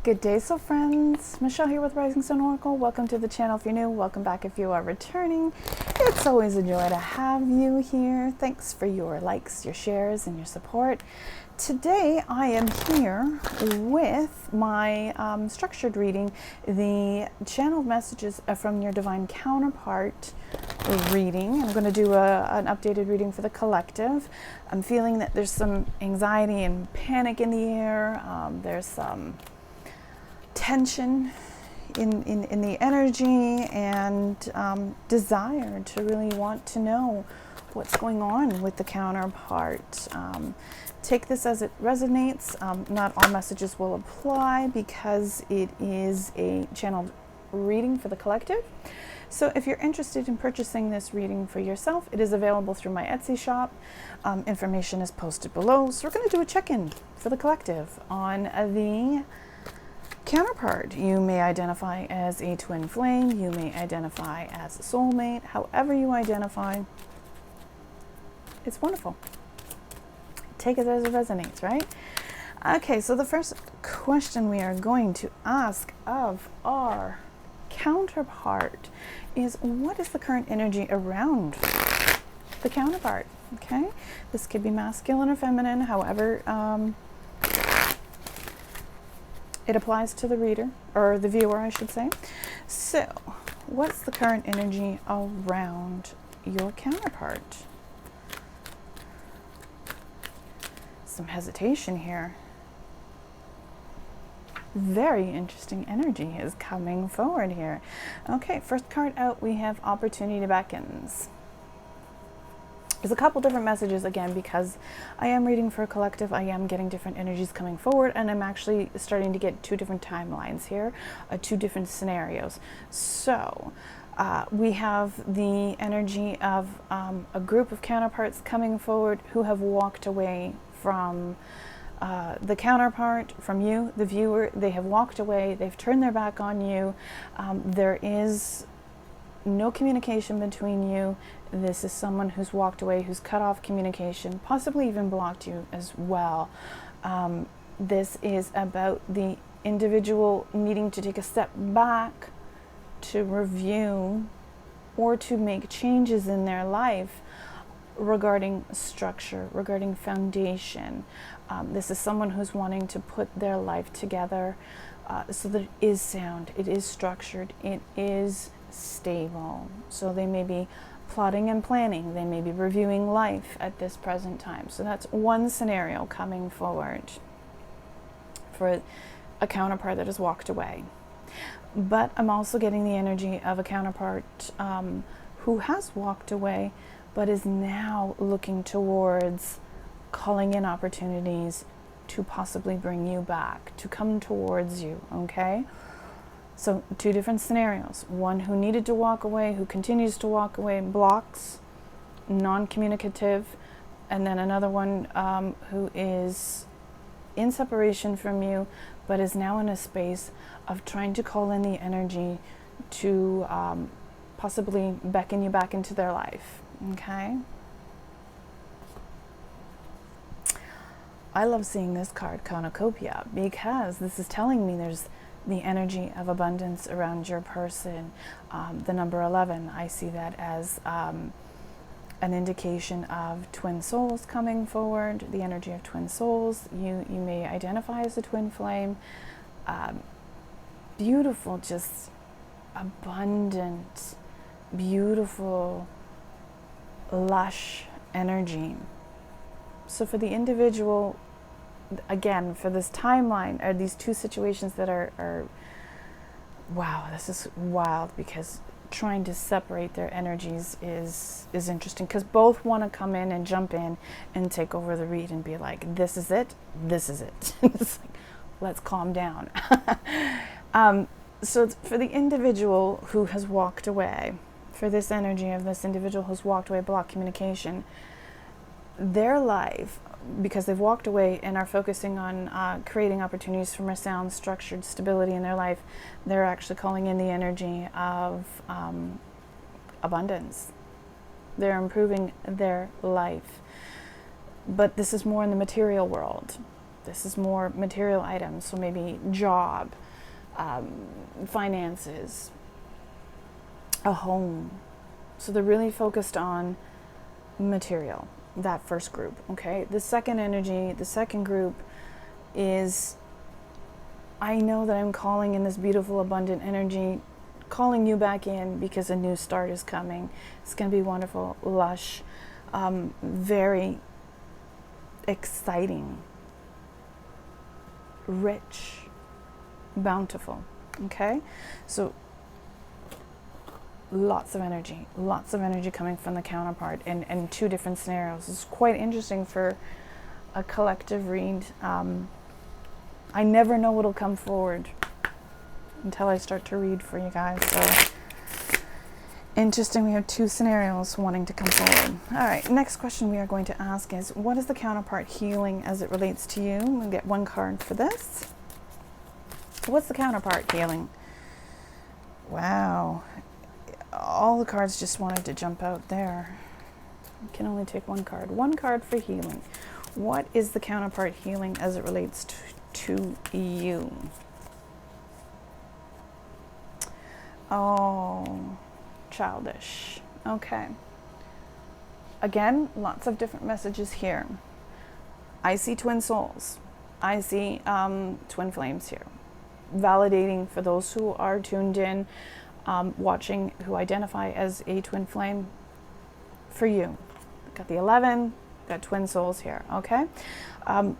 Good day, so friends. Michelle here with Rising Sun Oracle. Welcome to the channel if you're new. Welcome back if you are returning. It's always a joy to have you here. Thanks for your likes, your shares, and your support. Today I am here with my structured reading, the channeled messages from your divine counterpart reading. I'm going to do an updated reading for the collective. I'm feeling that there's some anxiety and panic in the air. There's some tension in the energy and desire to really want to know what's going on with the counterpart. Take this as it resonates. Not all messages will apply because it is a channeled reading for the collective. So if you're interested in purchasing this reading for yourself, it is available through my Etsy shop. Information is posted below. So we're going to do a check-in for the collective on the counterpart. You may identify as a twin flame. You may identify as a soulmate. However you identify, it's wonderful. Take it as it resonates, right? Okay, so the first question we are going to ask of our counterpart is, what is the current energy around the counterpart? Okay, this could be masculine or feminine, however it applies to the reader, or the viewer, I should say. So, what's the current energy around your counterpart? Some hesitation here. Very interesting energy is coming forward here. Okay, first card out, we have Opportunity Beckons. There's a couple different messages, again, because I am reading for a collective. I am getting different energies coming forward, and I'm actually starting to get two different timelines here, two different scenarios. So we have the energy of a group of counterparts coming forward who have walked away from the counterpart, from you, the viewer. They have walked away. They've turned their back on you. There is no communication between you. This is someone who's walked away, who's cut off communication, possibly even blocked you as well. This is about the individual needing to take a step back to review or to make changes in their life regarding structure, regarding foundation. This is someone who's wanting to put their life together so that it is sound, it is structured, it is stable. So they may be plotting and planning, they may be reviewing life at this present time. So that's one scenario coming forward for a counterpart that has walked away. But I'm also getting the energy of a counterpart who has walked away but is now looking towards calling in opportunities to possibly bring you back, to come towards you, okay? So two different scenarios. One who needed to walk away, who continues to walk away, blocks, non-communicative, and then another one who is in separation from you, but is now in a space of trying to call in the energy to possibly beckon you back into their life, okay? I love seeing this card, Cornucopia, because this is telling me there's the energy of abundance around your person. The number 11, I see that as an indication of twin souls coming forward, the energy of twin souls. You may identify as a twin flame. Beautiful, just abundant, beautiful, lush energy. So for the individual, again, for this timeline, are these two situations that are wow, this is wild, because trying to separate their energies is interesting, because both want to come in and jump in and take over the read and be like, this is it, this is it. It's like, let's calm down. So for the individual who has walked away, for this energy of this individual who's walked away, blocked communication, their life, because they've walked away and are focusing on creating opportunities for more sound, structured stability in their life, they're actually calling in the energy of abundance. They're improving their life. But this is more in the material world. This is more material items, so maybe job, finances, a home. So they're really focused on material, that first group, okay? The second energy, the second group is, I know that I'm calling in this beautiful, abundant energy, calling you back in because a new start is coming. It's going to be wonderful, lush, very exciting, rich, bountiful, okay? So lots of energy coming from the counterpart in two different scenarios. It's quite interesting for a collective read. I never know what'll come forward until I start to read for you guys. So interesting, we have two scenarios wanting to come forward. All right, next question we are going to ask is, what is the counterpart healing as it relates to you? We'll get one card for this. What's the counterpart healing? Wow. All the cards just wanted to jump out there. You can only take one card. One card for healing. What is the counterpart healing as it relates to you? Oh, childish. Okay. Again, lots of different messages here. I see twin souls. I see twin flames here. Validating for those who are tuned in, watching, who identify as a twin flame. For you, got the 11, got twin souls here, okay?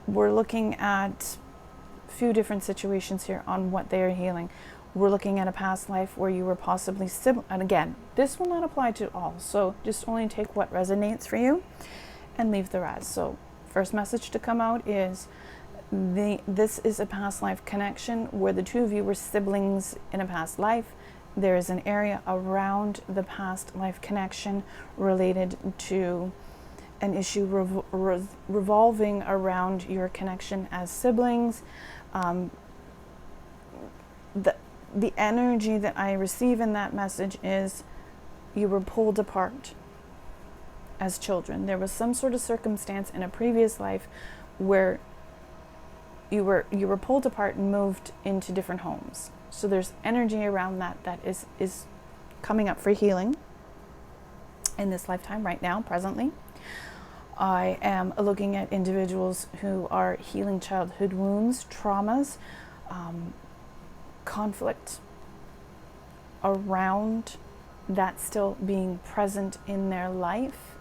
We're looking at a few different situations here on what they are healing. We're looking at a past life where you were possibly sibling, and again, this will not apply to all, so just only take what resonates for you and leave the rest. So first message to come out is, this is a past life connection where the two of you were siblings in a past life. There is an area around the past life connection related to an issue revolving around your connection as siblings. The energy that I receive in that message is you were pulled apart as children. There was some sort of circumstance in a previous life where you were pulled apart and moved into different homes. So there's energy around that is coming up for healing in this lifetime right now, presently. I am looking at individuals who are healing childhood wounds, traumas, conflict around that still being present in their life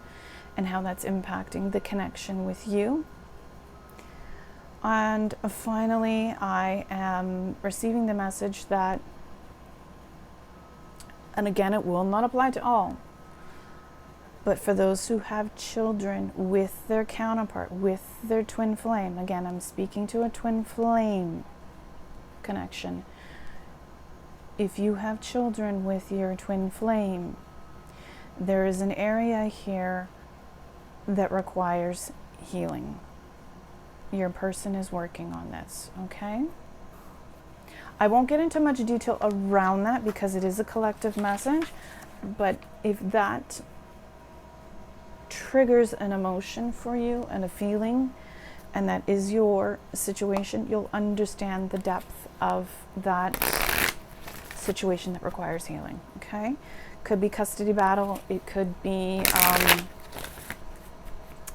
and how that's impacting the connection with you. And finally, I am receiving the message that, and again, it will not apply to all, but for those who have children with their counterpart, with their twin flame, again, I'm speaking to a twin flame connection. If you have children with your twin flame, there is an area here that requires healing. Your person is working on this, okay? I won't get into much detail around that because it is a collective message, but if that triggers an emotion for you and a feeling, and that is your situation, you'll understand the depth of that situation that requires healing, okay? Could be custody battle, it could be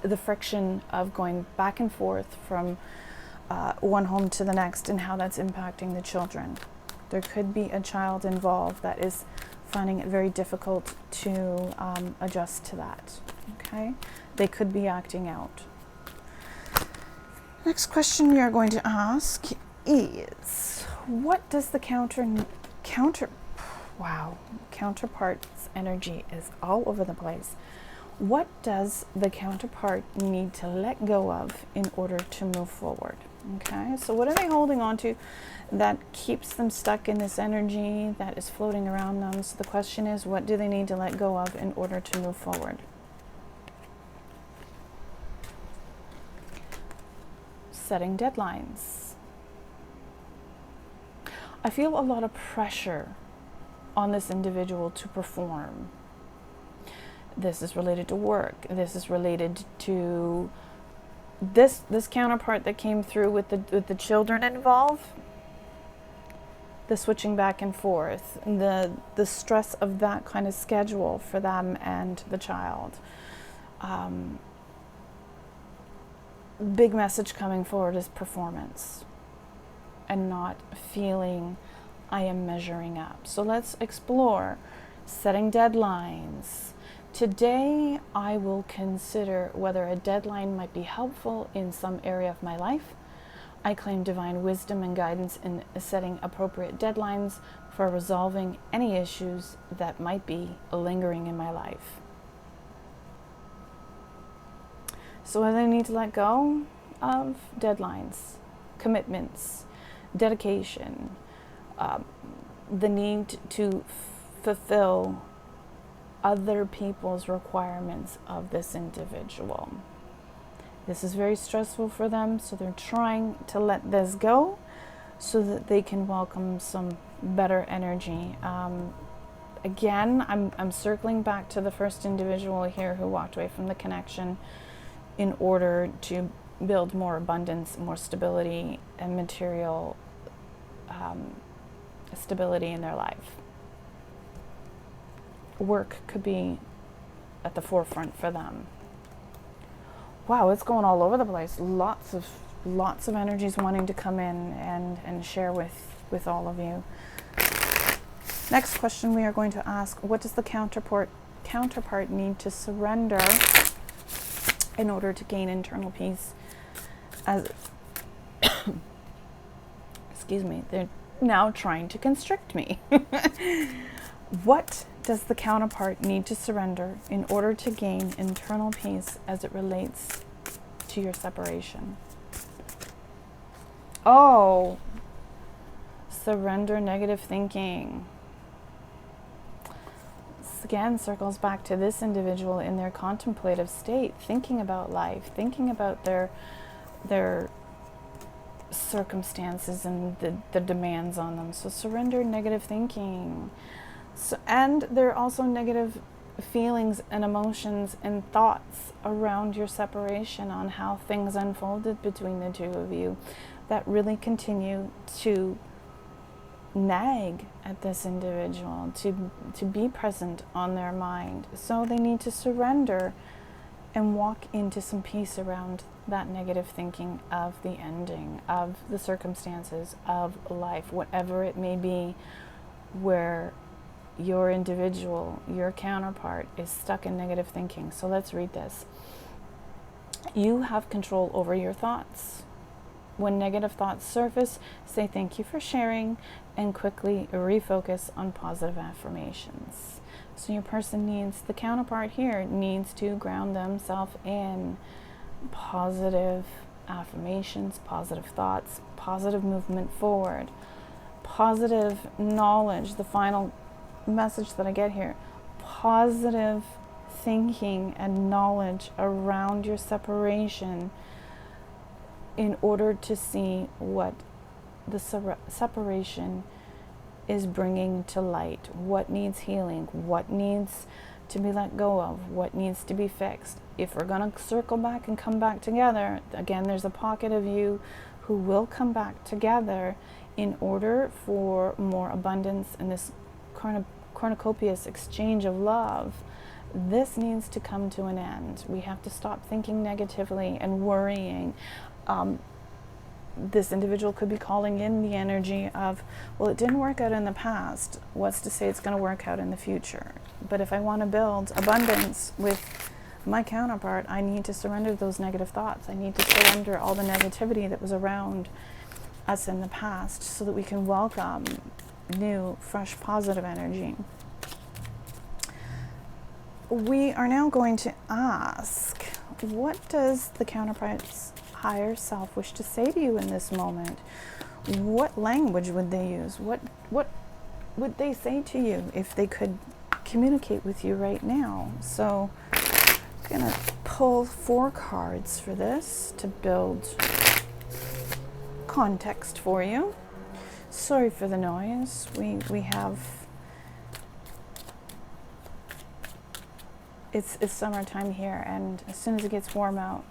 the friction of going back and forth from one home to the next and how that's impacting the children. There could be a child involved that is finding it very difficult to adjust to that, okay? They could be acting out. Next question we are going to ask is, what does the counterpart's energy is all over the place. What does the counterpart need to let go of in order to move forward? Okay, so what are they holding on to that keeps them stuck in this energy that is floating around them? So the question is, what do they need to let go of in order to move forward? Setting deadlines. I feel a lot of pressure on this individual to perform. This is related to work. This is related to This counterpart that came through with the children involved, the switching back and forth, the stress of that kind of schedule for them and the child. Big message coming forward is performance and not feeling I am measuring up. So let's explore setting deadlines. Today, I will consider whether a deadline might be helpful in some area of my life. I claim divine wisdom and guidance in setting appropriate deadlines for resolving any issues that might be lingering in my life. So I need to let go of deadlines, commitments, dedication, the need to fulfill other people's requirements of this individual. This is very stressful for them, so they're trying to let this go so that they can welcome some better energy. Again, I'm circling back to the first individual here who walked away from the connection in order to build more abundance, more stability, and material stability in their life. Work could be at the forefront for them. Wow, it's going all over the place. Lots of energies wanting to come in and share with all of you. Next question we are going to ask, what does the counterpart need to surrender in order to gain internal peace? As excuse me, they're now trying to constrict me. What does the counterpart need to surrender in order to gain internal peace as it relates to your separation? Oh, surrender negative thinking. This again circles back to this individual in their contemplative state, thinking about life, thinking about their circumstances and the demands on them. So surrender negative thinking. So, and there are also negative feelings and emotions and thoughts around your separation on how things unfolded between the two of you that really continue to nag at this individual, to be present on their mind. So they need to surrender and walk into some peace around that negative thinking of the ending, of the circumstances of life, whatever it may be, where your individual, your counterpart, is stuck in negative thinking. So let's read this. You have control over your thoughts. When negative thoughts surface, say thank you for sharing and quickly refocus on positive affirmations. So your person needs, the counterpart here needs to ground themselves in positive affirmations, positive thoughts, positive movement forward, positive knowledge. The final message that I get here, positive thinking and knowledge around your separation in order to see what the separation is bringing to light, what needs healing, what needs to be let go of, what needs to be fixed. If we're going to circle back and come back together, again, there's a pocket of you who will come back together in order for more abundance and this cornucopious exchange of love. This needs to come to an end. We have to stop thinking negatively and worrying. This individual could be calling in the energy of, well, it didn't work out in the past. What's to say it's going to work out in the future? But if I want to build abundance with my counterpart, I need to surrender those negative thoughts. I need to surrender all the negativity that was around us in the past so that we can welcome new, fresh, positive energy. We are now going to ask, what does the counterpart's higher self wish to say to you in this moment? What language would they use? What would they say to you if they could communicate with you right now? So I'm going to pull 4 cards for this to build context for you. Sorry for the noise. We have, it's summertime here, and as soon as it gets warm out,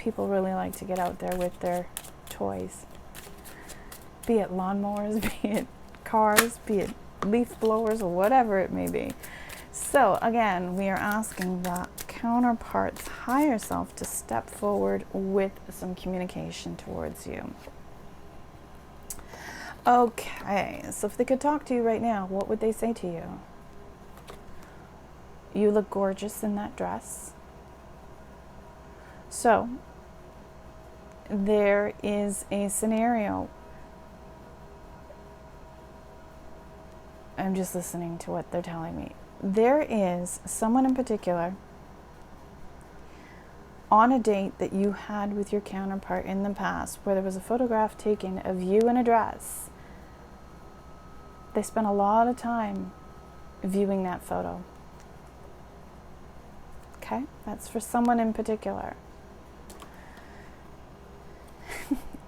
people really like to get out there with their toys. Be it lawnmowers, be it cars, be it leaf blowers, or whatever it may be. So again, we are asking the counterpart's higher self to step forward with some communication towards you. Okay, so if they could talk to you right now, what would they say to you? You look gorgeous in that dress. So there is a scenario. I'm just listening to what they're telling me. There is someone in particular on a date that you had with your counterpart in the past where there was a photograph taken of you in a dress. They spent a lot of time viewing that photo. Okay? That's for someone in particular.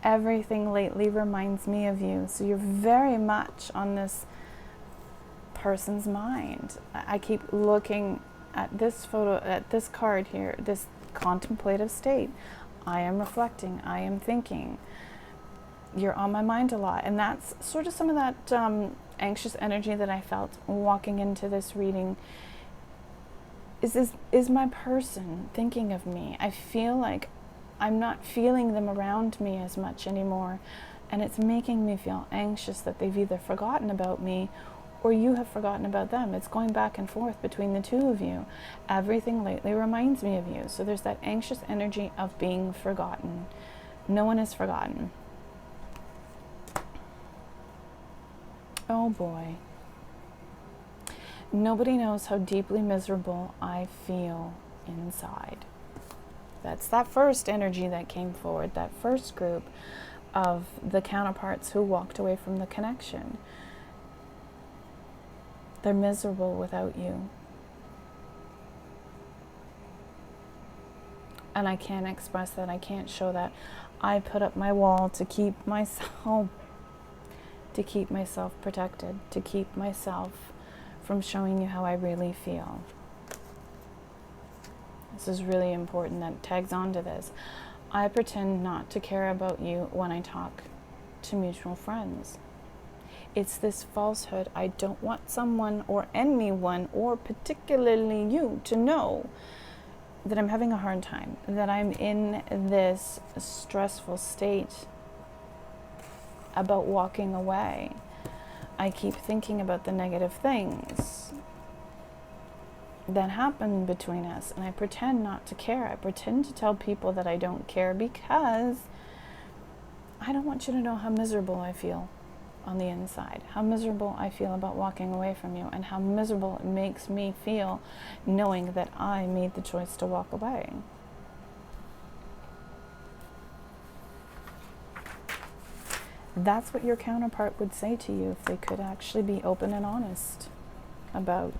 Everything lately reminds me of you. So you're very much on this person's mind. I keep looking at this photo, at this card here, this contemplative state. I am reflecting, I am thinking. You're on my mind a lot. And that's sort of some of that anxious energy that I felt walking into this reading. Is my person thinking of me? I feel like I'm not feeling them around me as much anymore, and it's making me feel anxious that they've either forgotten about me or you have forgotten about them. It's going back and forth between the two of you. Everything lately reminds me of you. So there's that anxious energy of being forgotten. No one is forgotten. Oh boy. Nobody knows how deeply miserable I feel inside. That's that first energy that came forward, that first group of the counterparts who walked away from the connection. They're miserable without you. And I can't express that, I can't show that. I put up my wall to keep myself protected, to keep myself from showing you how I really feel. This is really important, that tags onto this. I pretend not to care about you when I talk to mutual friends. It's this falsehood. I don't want someone or anyone, or particularly you, to know that I'm having a hard time, that I'm in this stressful state about walking away. I keep thinking about the negative things that happen between us, and I pretend not to care. I pretend to tell people that I don't care because I don't want you to know how miserable I feel on the inside, how miserable I feel about walking away from you, and how miserable it makes me feel knowing that I made the choice to walk away. That's what your counterpart would say to you if they could actually be open and honest about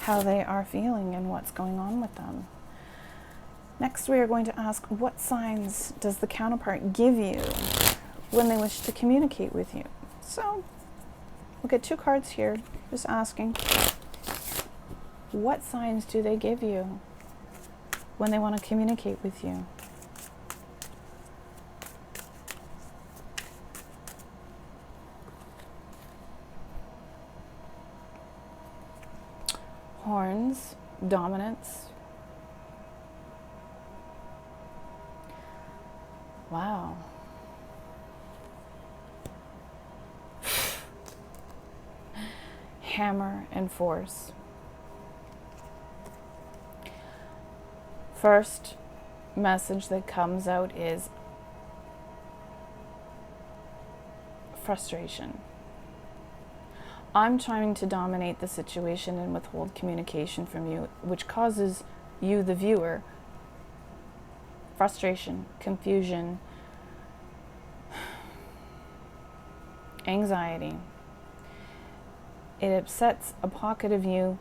how they are feeling and what's going on with them. Next, we are going to ask, what signs does the counterpart give you when they wish to communicate with you? So we'll get 2 cards here, just asking, what signs do they give you when they want to communicate with you? Horns, dominance. Wow. Hammer and force. First message that comes out is frustration. I'm trying to dominate the situation and withhold communication from you, which causes you, the viewer, frustration, confusion, anxiety. It upsets a pocket of you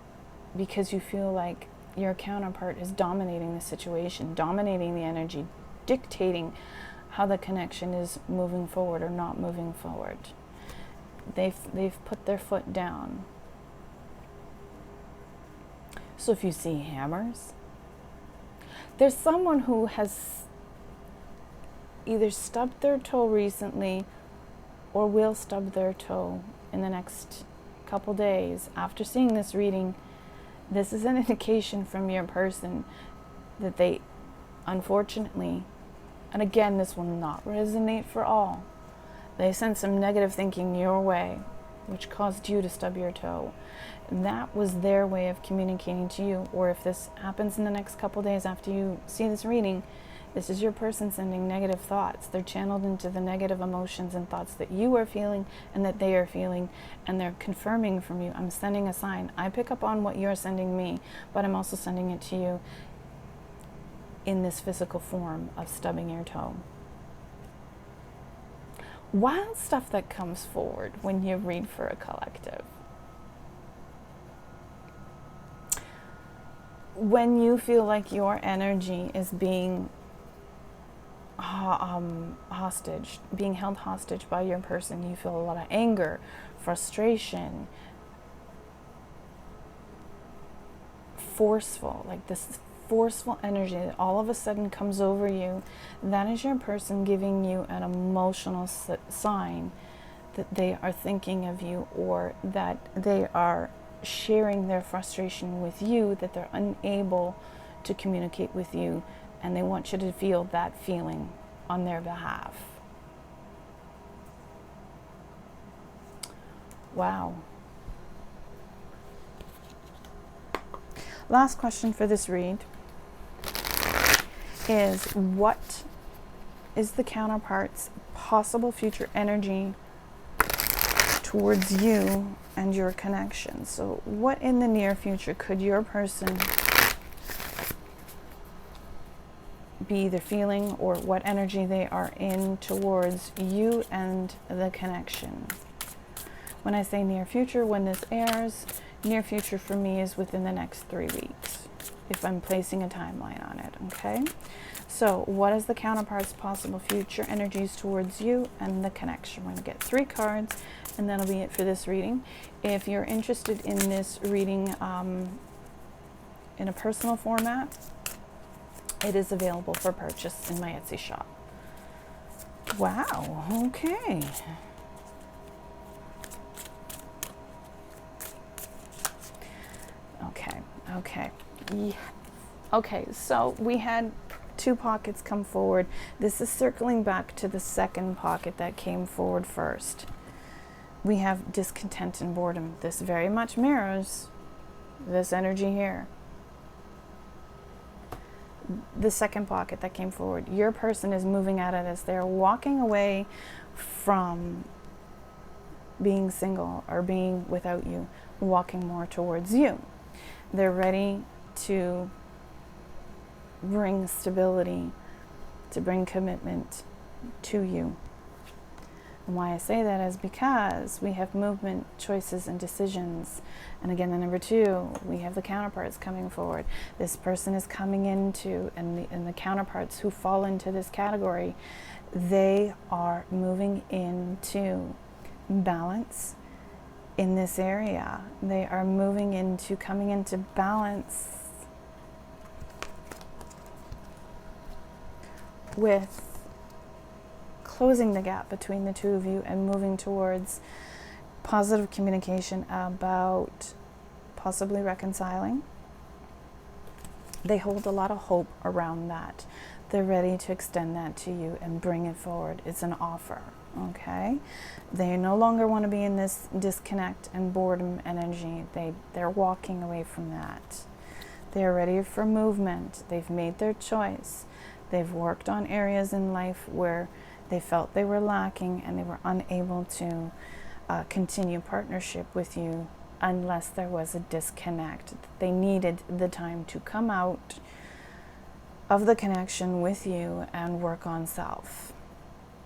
because you feel like your counterpart is dominating the situation, dominating the energy, dictating how the connection is moving forward or not moving forward. They've put their foot down. So if you see hammers, there's someone who has either stubbed their toe recently or will stub their toe in the next couple days. After seeing this reading, this is an indication from your person that they, unfortunately, and again, this will not resonate for all, they sent some negative thinking your way, which caused you to stub your toe. And that was their way of communicating to you. Or if this happens in the next couple days after you see this reading, this is your person sending negative thoughts. They're channeled into the negative emotions and thoughts that you are feeling and that they are feeling, and they're confirming from you. I'm sending a sign. I pick up on what you're sending me, but I'm also sending it to you in this physical form of stubbing your toe. Wild stuff that comes forward when you read for a collective. When you feel like your energy is being being held hostage by your person, you feel a lot of anger, frustration, forceful, like this forceful energy that all of a sudden comes over you. That is your person giving you an emotional sign that they are thinking of you, or that they are sharing their frustration with you, that they're unable to communicate with you, and they want you to feel that feeling on their behalf. Wow. Last question for this read is, what is the counterpart's possible future energy towards you and your connection? So what in the near future could your person be either feeling, or what energy they are in towards you and the connection? When I say near future, when this airs, near future for me is within the next 3 weeks, if I'm placing a timeline on it, okay? So what is the counterpart's possible future energies towards you and the connection? We're going to get 3 cards, and that'll be it for this reading. If you're interested in this reading in a personal format, it is available for purchase in my Etsy shop. Wow, okay. Okay. Yeah. Okay, so we had 2 pockets come forward. This is circling back to the second pocket that came forward first. We have discontent and boredom. This very much mirrors this energy here. The second pocket that came forward, your person is moving at it as they're walking away from being single or being without you, walking more towards you. They're ready to bring stability, to bring commitment to you. And why I say that is because we have movement, choices, and decisions. And again, the number 2, we have the counterparts coming forward. This person is coming into, and the counterparts who fall into this category, they are moving into balance in this area. They are moving into, coming into balance with closing the gap between the 2 of you and moving towards positive communication about possibly reconciling. They hold a lot of hope around that. They're ready to extend that to you and bring it forward. It's an offer, okay? They no longer want to be in this disconnect and boredom energy. They're walking away from that. They're ready for movement. They've made their choice. They've worked on areas in life where they felt they were lacking and they were unable to continue partnership with you unless there was a disconnect. They needed the time to come out of the connection with you and work on self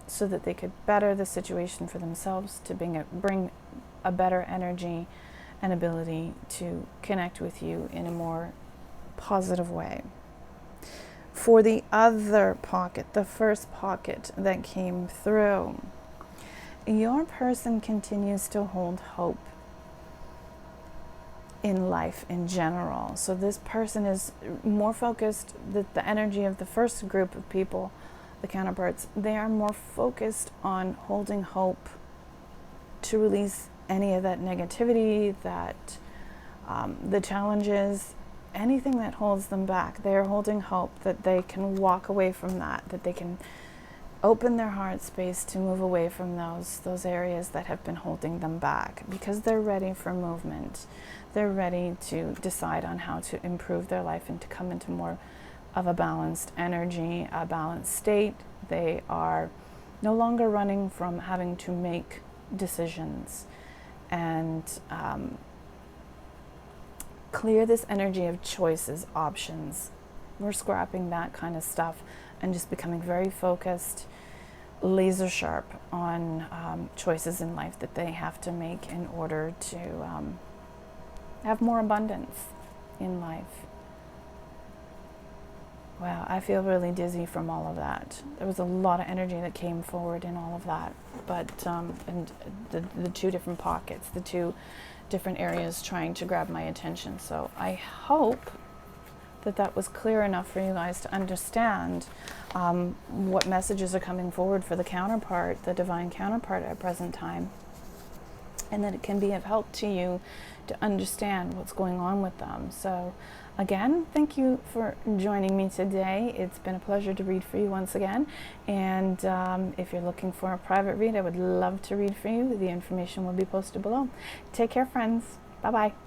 so that they could better the situation for themselves, to bring a better energy and ability to connect with you in a more positive way. For the other pocket, the first pocket that came through, your person continues to hold hope in life in general. So this person is more focused, the energy of the first group of people the counterparts, they are more focused on holding hope to release any of that negativity, that the challenges, anything that holds them back. They are holding hope that they can walk away from that, that they can open their heart space to move away from those areas that have been holding them back, because they're ready for movement. They're ready to decide on how to improve their life and to come into more of a balanced energy, a balanced state. They are no longer running from having to make decisions, and clear this energy of choices, options. We're scrapping that kind of stuff and just becoming very focused, laser sharp on choices in life that they have to make in order to have more abundance in life. Wow, I feel really dizzy from all of that. There was a lot of energy that came forward in all of that, but and the two different pockets, the two different areas trying to grab my attention. So I hope that was clear enough for you guys to understand what messages are coming forward for the counterpart, the divine counterpart at present time, and that it can be of help to you to understand what's going on with them. So again, thank you for joining me today. It's been a pleasure to read for you once again. And if you're looking for a private read, I would love to read for you. The information will be posted below. Take care, friends. Bye-bye.